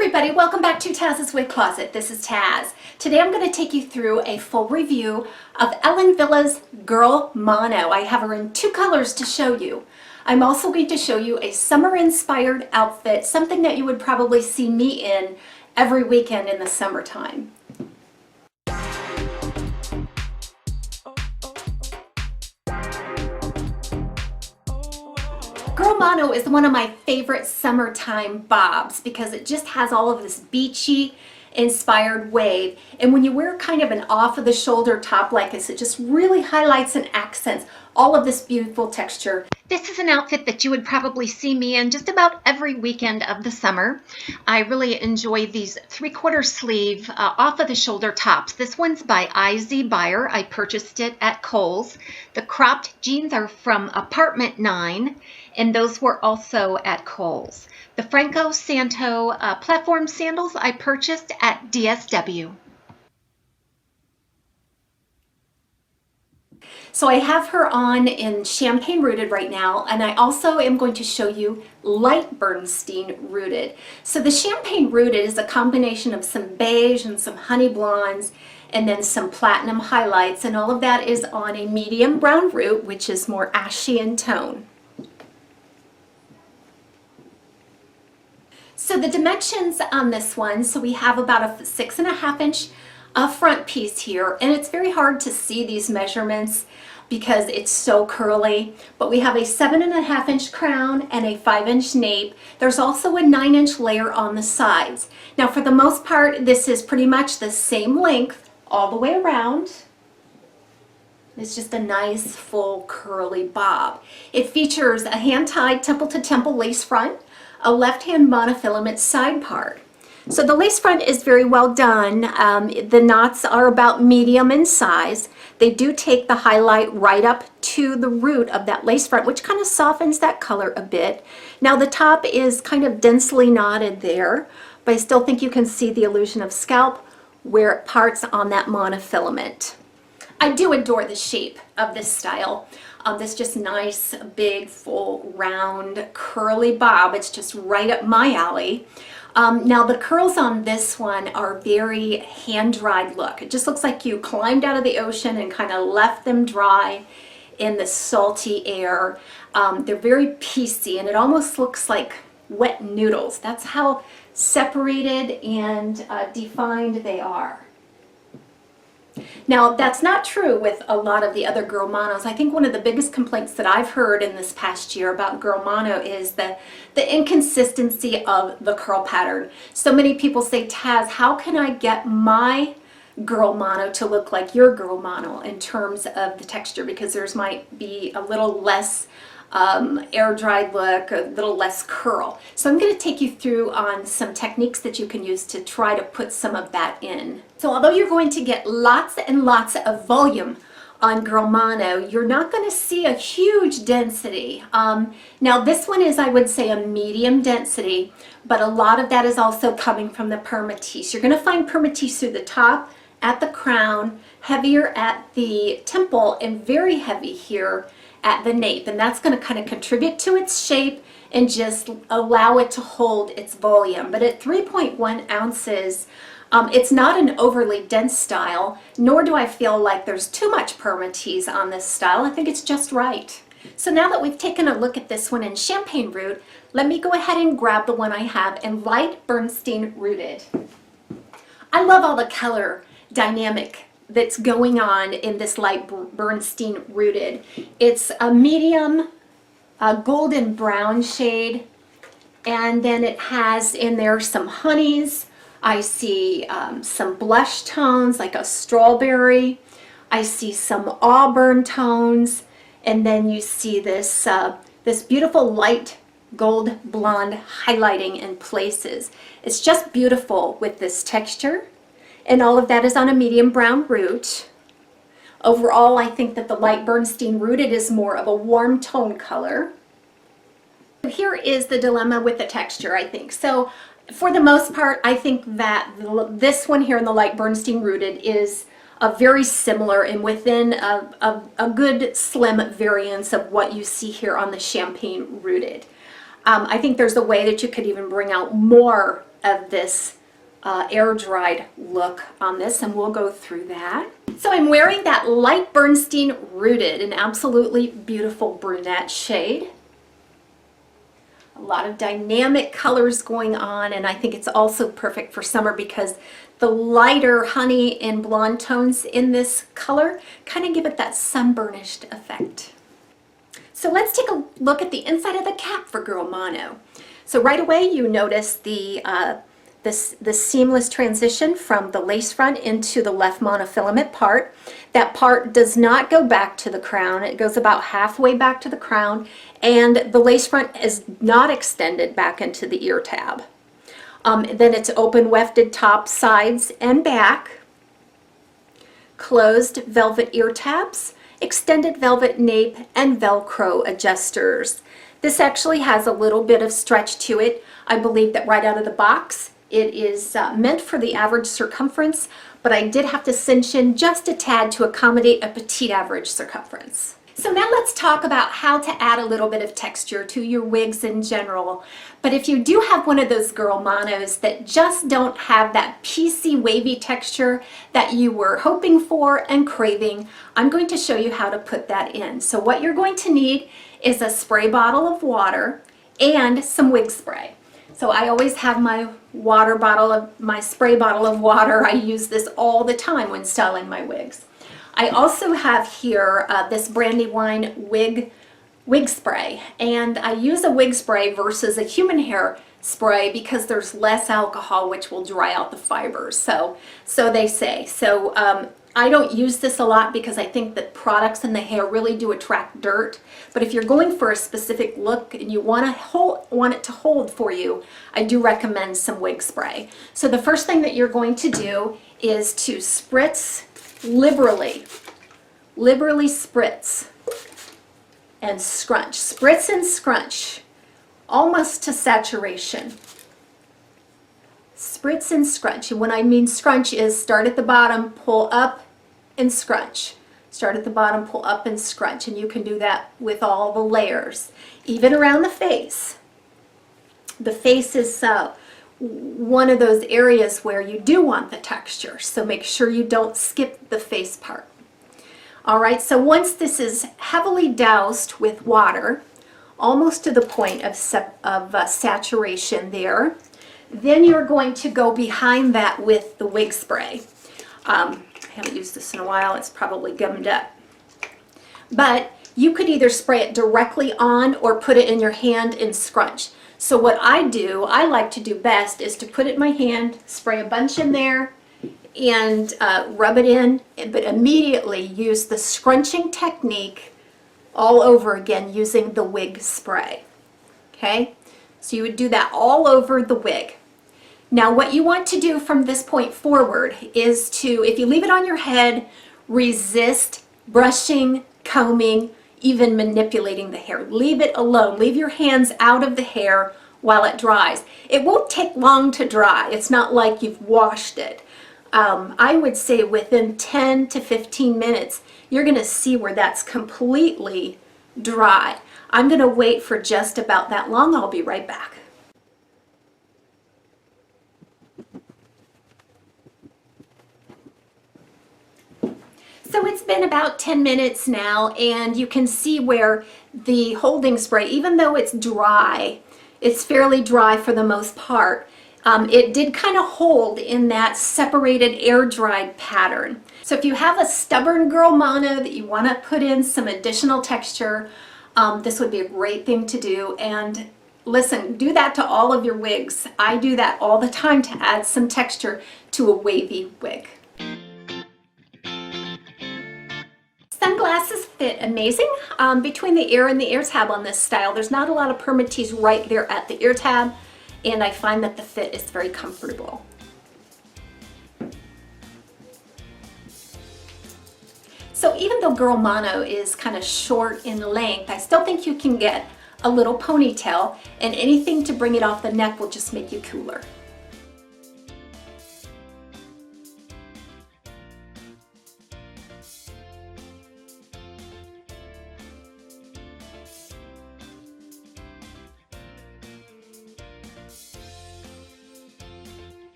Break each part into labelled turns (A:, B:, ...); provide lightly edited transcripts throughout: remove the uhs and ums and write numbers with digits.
A: everybody, welcome back to Taz's Wig Closet. This is Taz. Today I'm going to take you through a full review of Ellen Wille Girl Mono. I have her in two colors to show you. I'm also going to show you a summer inspired outfit, something that you would probably see me in every weekend in the summertime. Girl Mono is one of my favorite summertime bobs because it just has all of this beachy inspired wave, and when you wear kind of an off of the shoulder top like this, it just really highlights and accents all of this beautiful texture. This is an outfit that you would probably see me in just about every weekend of the summer. I really enjoy these 3/4 sleeve off of the shoulder tops. This one's by IZ Buyer. I purchased it at Kohl's. The cropped jeans are from Apartment 9, and those were also at Kohl's. The Franco Santo platform sandals I purchased at DSW. So I have her on in Champagne Rooted right now, and I also am going to show you light Bernstein Rooted. So the Champagne Rooted is a combination of some beige and some honey blondes and then some platinum highlights, and all of that is on a medium brown root, which is more ashy in tone. So the dimensions on this one, so we have about a 6.5 inch front piece here, and it's very hard to see these measurements because it's so curly, but we have a 7.5 inch crown and a 5 inch nape. There's also a 9 inch layer on the sides. Now for the most part, this is pretty much the same length all the way around. It's just a nice full curly bob. It features a hand-tied temple to temple lace front, a left-hand monofilament side part. So the lace front is very well done. The knots are about medium in size. They do take the highlight right up to the root of that lace front, which kind of softens that color a bit. Now the top is kind of densely knotted there, but I still think you can see the illusion of scalp where it parts on that monofilament. I do adore the shape of this style. This just nice, big, full, round, curly bob. It's just right up my alley. Now the curls on this one are very hand-dried look. It just looks like you climbed out of the ocean and kind of left them dry in the salty air. They're very piecey, and it almost looks like wet noodles. That's how separated and defined they are. Now that's not true with a lot of the other Girl Monos. I think one of the biggest complaints that I've heard in this past year about Girl Mono is the inconsistency of the curl pattern. So many people say, Taz, how can I get my Girl Mono to look like your Girl Mono in terms of the texture? Because theirs might be a little less air dried look, a little less curl. So I'm going to take you through on some techniques that you can use to try to put some of that in. So although you're going to get lots and lots of volume on Girl Mono, you're not going to see a huge density. Now this one is, I would say, a medium density, but a lot of that is also coming from the permatease. You're going to find permatease through the top, at the crown, heavier at the temple, and very heavy here at the nape, and that's going to kind of contribute to its shape and just allow it to hold its volume. But at 3.1 ounces, it's not an overly dense style, nor do I feel like there's too much permatease on this style. I think it's just right. So now that we've taken a look at this one in Champagne Root, let me go ahead and grab the one I have in light Bernstein Rooted. I love all the color dynamic that's going on in this light Bernstein Rooted. It's a medium golden brown shade, and then it has in there some honeys. I see some blush tones like a strawberry. I see some auburn tones, and then you see this this beautiful light gold blonde highlighting in places. It's just beautiful with this texture. And all of that is on a medium brown root. Overall, I think that the light Bernstein Rooted is more of a warm tone color. Here is the dilemma with the texture, I think. So for the most part, I think that this one here in the light Bernstein Rooted is a very similar and within a good slim variance of what you see here on the Champagne Rooted. I think there's a way that you could even bring out more of this air dried look on this, and we'll go through that. So I'm wearing that light Bernstein Rooted, an absolutely beautiful brunette shade. A lot of dynamic colors going on, and I think it's also perfect for summer because the lighter honey and blonde tones in this color kind of give it that sunburnished effect. So let's take a look at the inside of the cap for Girl Mono. So right away you notice the seamless transition from the lace front into the left monofilament part. That part does not go back to the crown. It goes about halfway back to the crown, and the lace front is not extended back into the ear tab. Then it's open wefted top, sides, and back, closed velvet ear tabs, extended velvet nape, and Velcro adjusters. This actually has a little bit of stretch to it. I believe that right out of the box it is meant for the average circumference, but I did have to cinch in just a tad to accommodate a petite average circumference. So now let's talk about how to add a little bit of texture to your wigs in general. But if you do have one of those Girl Monos that just don't have that piecey wavy texture that you were hoping for and craving, I'm going to show you how to put that in. So what you're going to need is a spray bottle of water and some wig spray. So I always have my my spray bottle of water. I use this all the time when styling my wigs. I also have here this Brandywine wig spray, and I use a wig spray versus a human hair spray because there's less alcohol, which will dry out the fibers. So they say. So I don't use this a lot because I think that products in the hair really do attract dirt. But if you're going for a specific look and you want it to hold for you, I do recommend some wig spray. So the first thing that you're going to do is to spritz liberally spritz and scrunch. Spritz and scrunch almost to saturation. Spritz and scrunch. And when I mean scrunch is start at the bottom, pull up and scrunch. Start at the bottom, pull up and scrunch. And you can do that with all the layers. Even around the face. The face is one of those areas where you do want the texture. So make sure you don't skip the face part. All right, so once this is heavily doused with water, almost to the point of saturation there, then you're going to go behind that with the wig spray. I haven't used this in a while, it's probably gummed up. But you could either spray it directly on or put it in your hand and scrunch. So what I like to do best is to put it in my hand, spray a bunch in there, and rub it in, but immediately use the scrunching technique all over again using the wig spray. Okay, so you would do that all over the wig. Now what you want to do from this point forward is to, if you leave it on your head, resist brushing, combing, even manipulating the hair. Leave it alone. Leave your hands out of the hair while it dries. It won't take long to dry. It's not like you've washed it. I would say within 10 to 15 minutes, you're going to see where that's completely dry. I'm going to wait for just about that long. I'll be right back. So it's been about 10 minutes now, and you can see where the holding spray, even though it's dry, it's fairly dry for the most part, it did kind of hold in that separated air dried pattern. So if you have a stubborn Girl Mono that you want to put in some additional texture, this would be a great thing to do. And listen, do that to all of your wigs. I do that all the time to add some texture to a wavy wig. Sunglasses fit amazing between the ear and the ear tab on this style. There's not a lot of permatease right there at the ear tab, and I find that the fit is very comfortable. So even though Girl Mono is kind of short in length, I still think you can get a little ponytail, and anything to bring it off the neck will just make you cooler.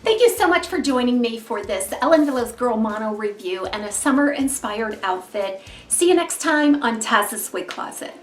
A: Thank you so much for joining me for this Ellen Wille Girl Mono review and a summer inspired outfit. See you next time on TAZ's Wig Closet.